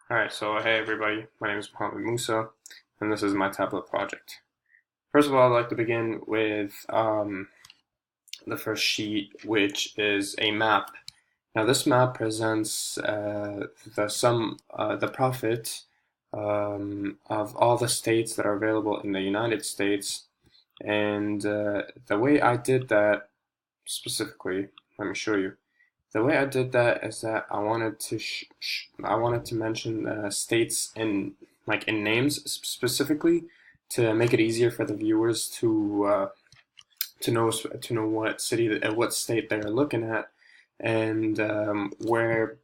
Alright, so hey everybody, my name is Mohammed Musa, and this is my tablet project. First of all, I'd like to begin with the first sheet, which is a map. Now, this map presents the profit of all the states that are available in the United States, and the way I did that specifically, let me show you. The way I did that is that I wanted to mention states in in names specifically to make it easier for the viewers to know what state they're looking at and where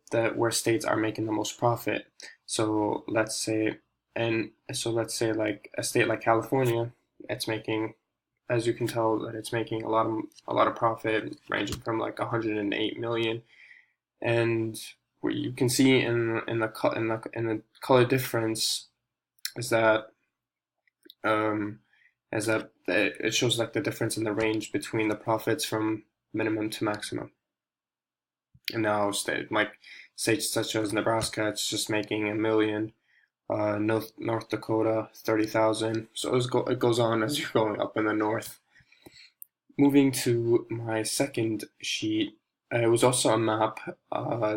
states are making the most profit. So let's say like a state like California, it's making, as you can tell, that it's making a lot of profit, ranging from like 108 million. And what you can see in the color difference is that um, it shows like the difference in the range between the profits from minimum to maximum. And now states such as Nebraska, it's just making 1 million. North Dakota, 30,000. So it goes on as you're going up in the north. Moving to my second sheet, it was also a map.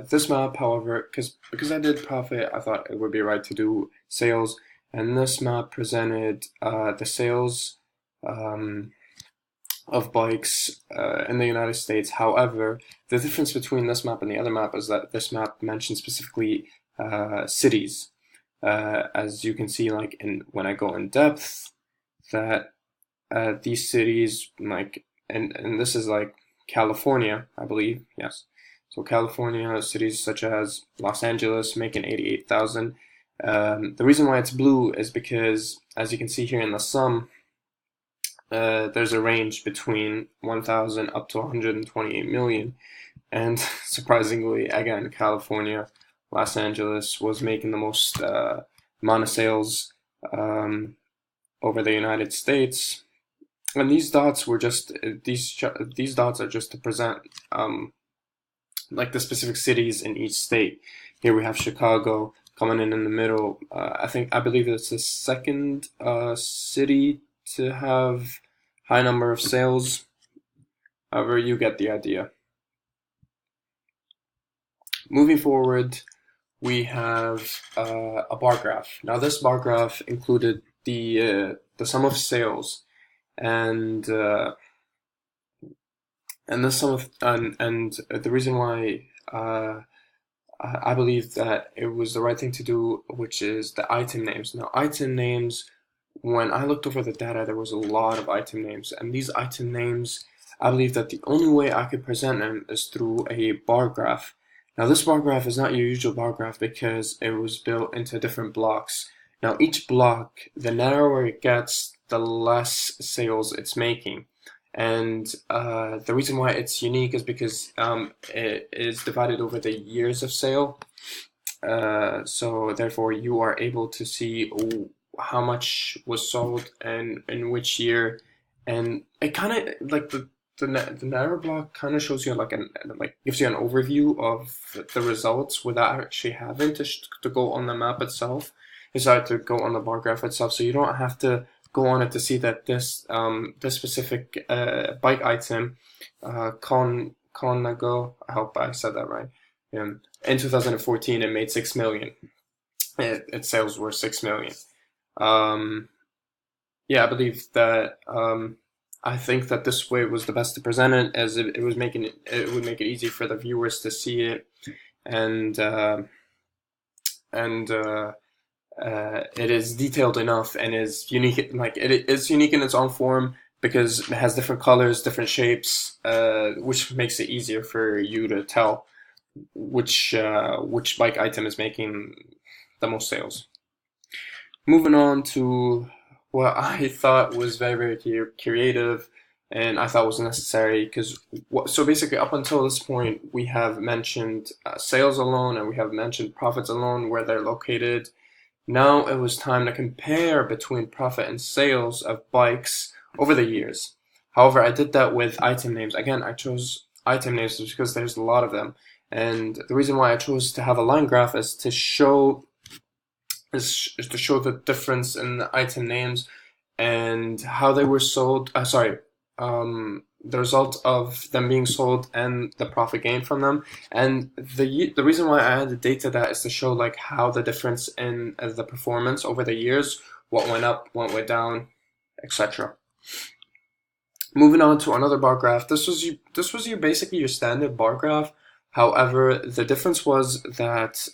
This map, however, because I did profit, I thought it would be right to do sales. And this map presented the sales of bikes in the United States. However, the difference between this map and the other map is that this map mentions specifically cities. As you can see, when I go in depth, that these cities and this is like California, I believe, yes. So California, cities such as Los Angeles making 88,000. The reason why it's blue is because, as you can see here in the sum, there's a range between 1,000 up to 128 million. And surprisingly, again, California, Los Angeles was making the most amount of sales over the United States. And these dots were just these dots are just to present like the specific cities in each state. Here we have Chicago coming in the middle. I believe it's the second city to have high number of sales. However, you get the idea. Moving forward, we have a bar graph. Now, this bar graph included the sum of sales and the sum of and the reason why I believe that it was the right thing to do, which is the item names. Now, item names, when I looked over the data, there was a lot of item names, and these item names, I believe that the only way I could present them is through a bar graph. Now, this bar graph is not your usual bar graph because it was built into different blocks. Now, each block, the narrower it gets, the less sales it's making. And the reason why it's unique is because it is divided over the years of sale. So therefore, you are able to see how much was sold and in which year. And it kind of like the narrow block kind of shows you gives you an overview of the results without actually having to go on the map itself. Decide to go on the bar graph itself, so you don't have to go on it to see that this specific bike item, Conago, I hope I said that right. In 2014, it made 6 million. Its sales were 6 million. Yeah, I believe that. I think that this way was the best to present it, as it would make it easy for the viewers to see it, and it is detailed enough and is unique. Like it is unique in its own form because it has different colors, different shapes, which makes it easier for you to tell which bike item is making the most sales. Moving on to what I thought was very, very creative and I thought was necessary, because so basically up until this point we have mentioned sales alone and we have mentioned profits alone, where they're located. Now it was time to compare between profit and sales of bikes over the years. However, I did that with item names. Again, I chose item names because there's a lot of them. And the reason why I chose to have a line graph is to show is to show the difference in the item names and how they were sold. The result of them being sold and the profit gained from them. And the reason why I added date to that is to show like how the difference in the performance over the years, what went up, what went down, etc. Moving on to another bar graph. This was your basically your standard bar graph. However, the difference was that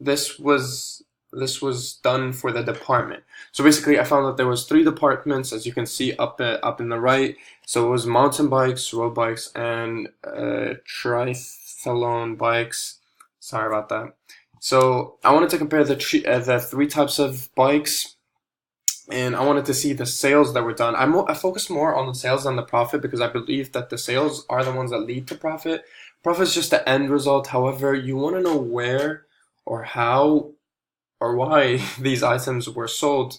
this was done for the department. So basically, I found that there was 3 departments, as you can see up in the right. So it was mountain bikes, road bikes, and triathlon bikes. Sorry about that. So I wanted to compare the 3 types of bikes, and I wanted to see the sales that were done. I focused more on the sales than the profit because I believe that the sales are the ones that lead to profit. Profit is just the end result. However, you want to know where or how or why these items were sold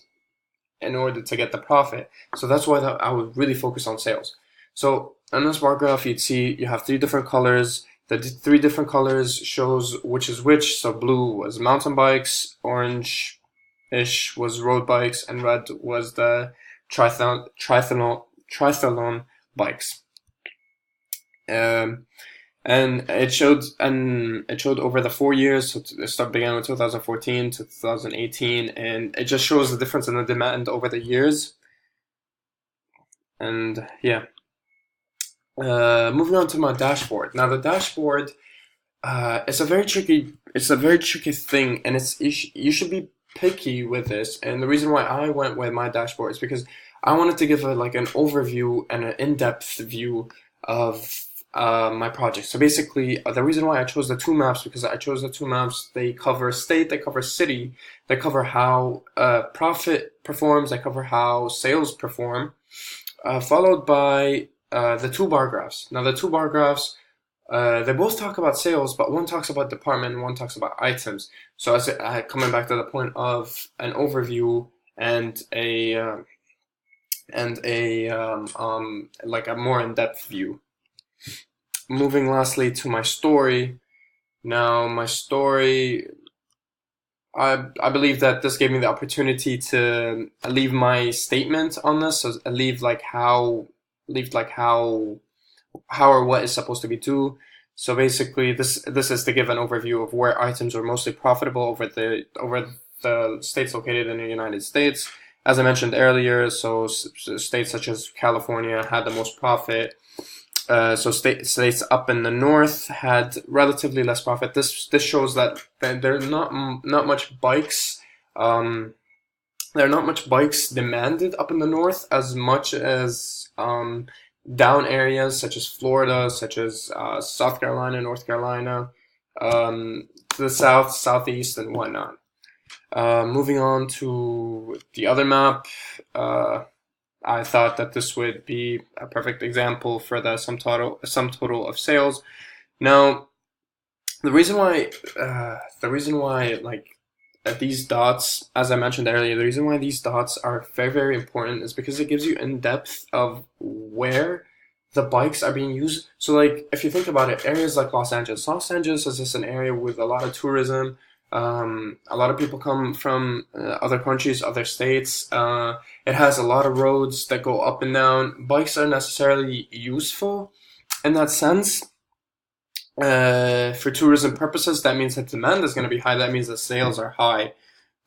in order to get the profit. So that's why I would really focus on sales. So on this bar graph, you'd see you have 3 different colors. The 3 different colors shows which is which. So blue was mountain bikes, orange-ish was road bikes, and red was the triathlon bikes. And it showed over the 4 years. So it began with 2014 to 2018, and it just shows the difference in the demand over the years. And yeah, moving on to my dashboard. Now the dashboard, it's a very tricky thing, and you should be picky with this. And the reason why I went with my dashboard is because I wanted to give an overview and an in-depth view of my project. So basically, the reason why I chose the 2 maps, because I chose the 2 maps, they cover state, they cover city, they cover how profit performs, they cover how sales perform, followed by the 2 bar graphs. Now the 2 bar graphs, they both talk about sales, but one talks about department and one talks about items. So coming back to the point of an overview and a more in-depth view. Moving lastly to my story. Now my story, I believe that this gave me the opportunity to leave my statement on this. So leave how or what is supposed to be due. So basically, this is to give an overview of where items are mostly profitable over the states located in the United States. As I mentioned earlier, so states such as California had the most profit. So states up in the north had relatively less profit. This shows that there are not much bikes. There are not much bikes demanded up in the north as much as down areas such as Florida, such as South Carolina, North Carolina, to the south, southeast, and whatnot. Moving on to the other map, I thought that this would be a perfect example for the sum total of sales. Now, the reason why these dots, as I mentioned earlier, the reason why these dots are very, very important is because it gives you in depth of where the bikes are being used. So like, if you think about it, areas like Los Angeles is just an area with a lot of tourism. A lot of people come from other countries, other states. It has a lot of roads that go up and down. Bikes are necessarily useful in that sense. For tourism purposes, that means that demand is going to be high. That means that sales are high.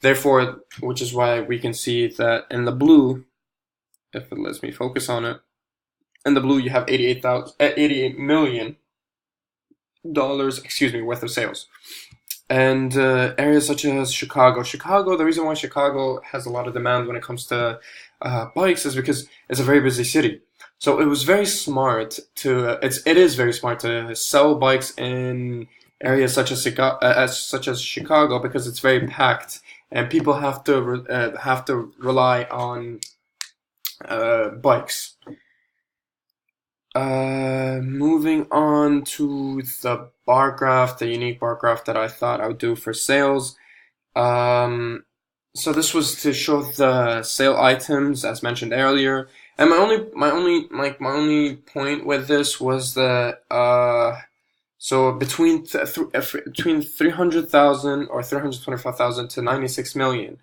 Therefore, which is why we can see that in the blue, if it lets me focus on it, in the blue you have $88 million, worth of sales. And areas such as Chicago, the reason why Chicago has a lot of demand when it comes to bikes is because it's a very busy city. So it is very smart to sell bikes in areas such as Chicago because it's very packed and people have to rely on bikes. Moving on to the bar graph, the unique bar graph that I thought I would do for sales. So this was to show the sale items as mentioned earlier. And my only point with this was that So between 300,000 or 325,000 to 96 million.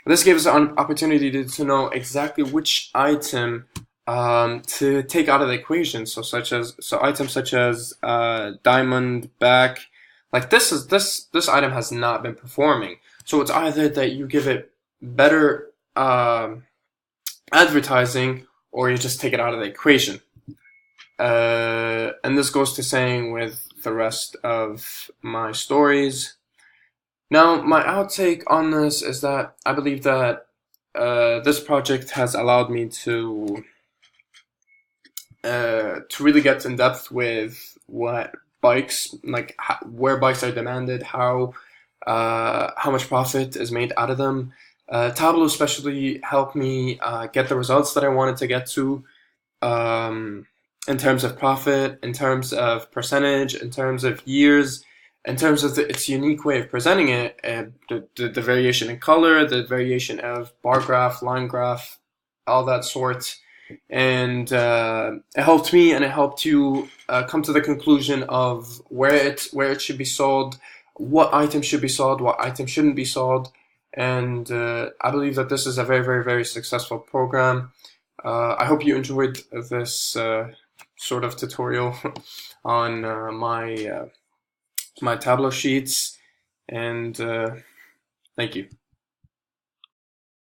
This gives us an opportunity to know exactly which item to take out of the equation. So items such as diamond back, like this item has not been performing. So it's either that you give it better advertising, or you just take it out of the equation. And this goes to saying with the rest of my stories. Now, my outtake on this is that I believe that this project has allowed me to really get in depth with what bikes, like where bikes are demanded, how much profit is made out of them. Tableau especially helped me get the results that I wanted to get to, in terms of profit, in terms of percentage, in terms of years, in terms of its unique way of presenting it, the variation in color, the variation of bar graph, line graph, all that sort. And it helped me, and it helped you come to the conclusion of where it should be sold, what items should be sold, what items shouldn't be sold. And I believe that this is a very, very, very successful program. I hope you enjoyed this sort of tutorial on my Tableau sheets, and thank you.